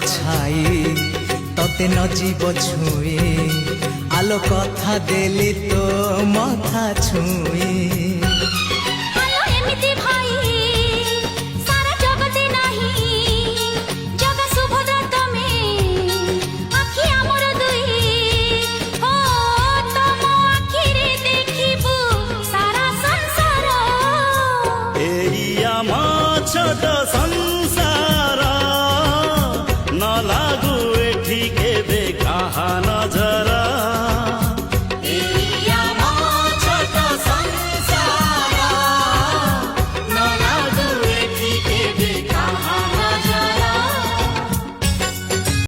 छाई तते न जीव छुए आलो कथा देली तो मथा छुए छोट संसार न लागू